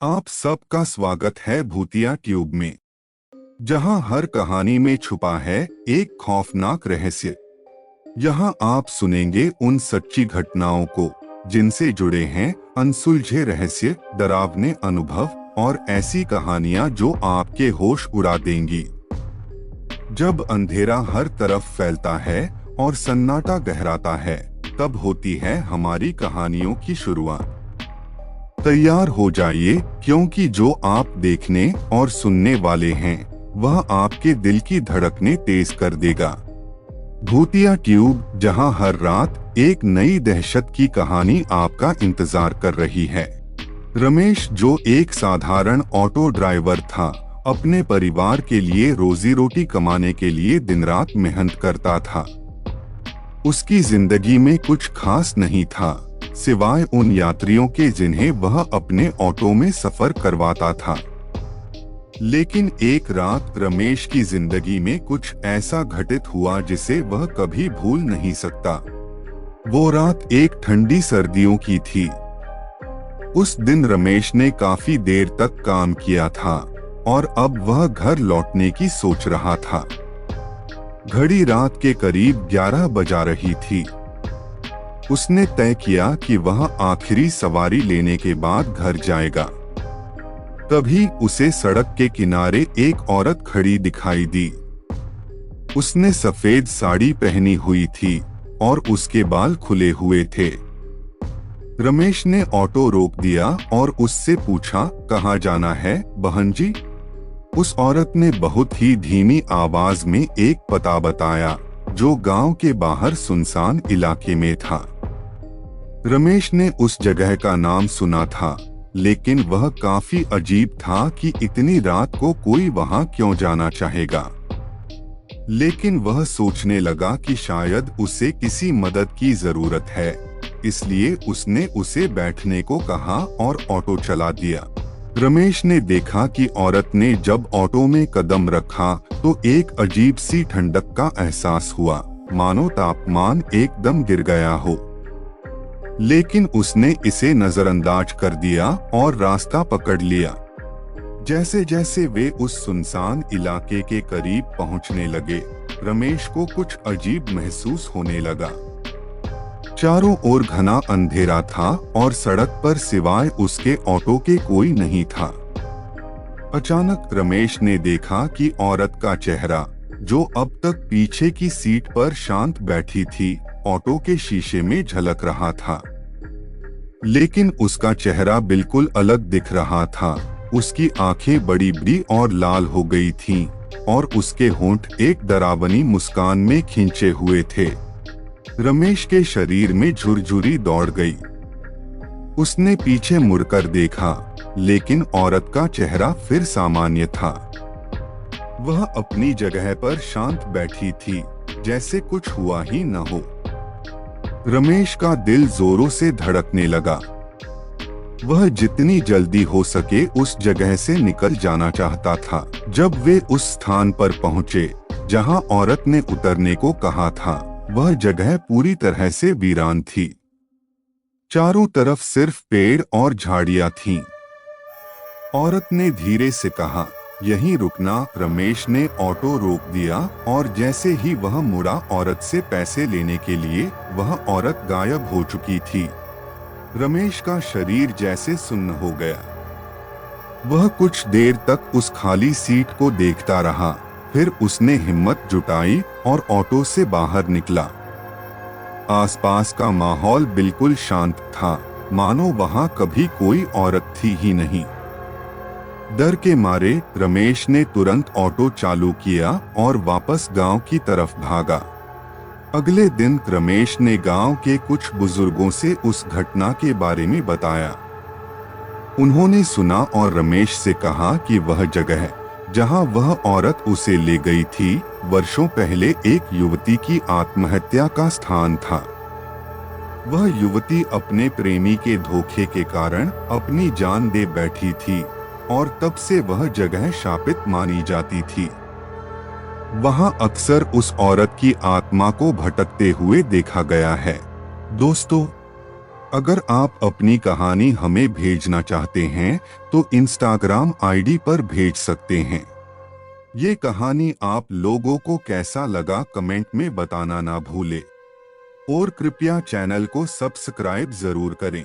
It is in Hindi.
आप सबका स्वागत है भूतिया ट्यूब में, जहां हर कहानी में छुपा है एक खौफनाक रहस्य। यहां आप सुनेंगे उन सच्ची घटनाओं को जिनसे जुड़े हैं अनसुलझे रहस्य, डरावने अनुभव और ऐसी कहानियां जो आपके होश उड़ा देंगी। जब अंधेरा हर तरफ फैलता है और सन्नाटा गहराता है, तब होती है हमारी कहानियों की शुरुआत। तैयार हो जाइए, क्योंकि जो आप देखने और सुनने वाले हैं वह आपके दिल की धड़कनें तेज कर देगा। भूतिया ट्यूब, जहां हर रात एक नई दहशत की कहानी आपका इंतजार कर रही है। रमेश, जो एक साधारण ऑटो ड्राइवर था, अपने परिवार के लिए रोजी रोटी कमाने के लिए दिन रात मेहनत करता था। उसकी जिंदगी में कुछ खास नहीं था, सिवाय उन यात्रियों के जिन्हें वह अपने ऑटो में सफर करवाता था। लेकिन एक रात रमेश की जिंदगी में कुछ ऐसा घटित हुआ जिसे वह कभी भूल नहीं सकता। वो रात एक ठंडी सर्दियों की थी। उस दिन रमेश ने काफी देर तक काम किया था और अब वह घर लौटने की सोच रहा था। घड़ी रात के करीब 11 बजा रही थी। उसने तय किया कि वह आखिरी सवारी लेने के बाद घर जाएगा। तभी उसे सड़क के किनारे एक औरत खड़ी दिखाई दी। उसने सफेद साड़ी पहनी हुई थी और उसके बाल खुले हुए थे। रमेश ने ऑटो रोक दिया और उससे पूछा, कहाँ जाना है बहन जी? उस औरत ने बहुत ही धीमी आवाज में एक पता बताया, जो गांव के बाहर सुनसान इलाके में था। रमेश ने उस जगह का नाम सुना था, लेकिन वह काफी अजीब था कि इतनी रात को कोई वहां क्यों जाना चाहेगा। लेकिन वह सोचने लगा कि शायद उसे किसी मदद की जरूरत है, इसलिए उसने उसे बैठने को कहा और ऑटो चला दिया। रमेश ने देखा कि औरत ने जब ऑटो में कदम रखा तो एक अजीब सी ठंडक का एहसास हुआ, मानो तापमान एकदम गिर गया हो। लेकिन उसने इसे नजरअंदाज कर दिया और रास्ता पकड़ लिया। जैसे जैसे वे उस सुनसान इलाके के करीब पहुंचने लगे, रमेश को कुछ अजीब महसूस होने लगा। चारों ओर घना अंधेरा था और सड़क पर सिवाय उसके ऑटो के कोई नहीं था। अचानक रमेश ने देखा कि औरत का चेहरा, जो अब तक पीछे की सीट पर शांत बैठी थी, ऑटो के शीशे में झलक रहा था। लेकिन उसका चेहरा बिल्कुल अलग दिख रहा था। उसकी आंखें बड़ी बड़ी और लाल हो गई थीं और उसके होंठ एक डरावनी मुस्कान में खींचे हुए थे। रमेश के शरीर में झुरझुरी दौड़ गई। उसने पीछे मुड़कर देखा, लेकिन औरत का चेहरा फिर सामान्य था। वह अपनी जगह पर शांत बैठी थी, जैसे कुछ हुआ ही न हो। रमेश का दिल जोरों से धड़कने लगा। वह जितनी जल्दी हो सके उस जगह से निकल जाना चाहता था। जब वे उस स्थान पर पहुंचे जहां औरत ने उतरने को कहा था, वह जगह पूरी तरह से वीरान थी। चारों तरफ सिर्फ पेड़ और झाड़ियां थीं। औरत ने धीरे से कहा, यहीं रुकना। रमेश ने ऑटो रोक दिया और जैसे ही वह मुड़ा औरत से पैसे लेने के लिए, वह औरत गायब हो चुकी थी। रमेश का शरीर जैसे सुन्न हो गया। वह कुछ देर तक उस खाली सीट को देखता रहा, फिर उसने हिम्मत जुटाई और ऑटो से बाहर निकला। आसपास का माहौल बिल्कुल शांत था, मानो वहां कभी कोई औरत थी ही नहीं। डर के मारे रमेश ने तुरंत ऑटो चालू किया और वापस गांव की तरफ भागा। अगले दिन रमेश ने गांव के कुछ बुजुर्गों से उस घटना के बारे में बताया। उन्होंने सुना और रमेश से कहा कि वह जगह जहां वह औरत उसे ले गई थी, वर्षों पहले एक युवती की आत्महत्या का स्थान था। वह युवती अपने प्रेमी के धोखे के कारण अपनी जान दे बैठी थी और तब से वह जगह शापित मानी जाती थी। वहां अक्सर उस औरत की आत्मा को भटकते हुए देखा गया है। दोस्तों, अगर आप अपनी कहानी हमें भेजना चाहते हैं तो इंस्टाग्राम आईडी पर भेज सकते हैं। ये कहानी आप लोगों को कैसा लगा कमेंट में बताना ना भूलें और कृपया चैनल को सब्सक्राइब जरूर करें।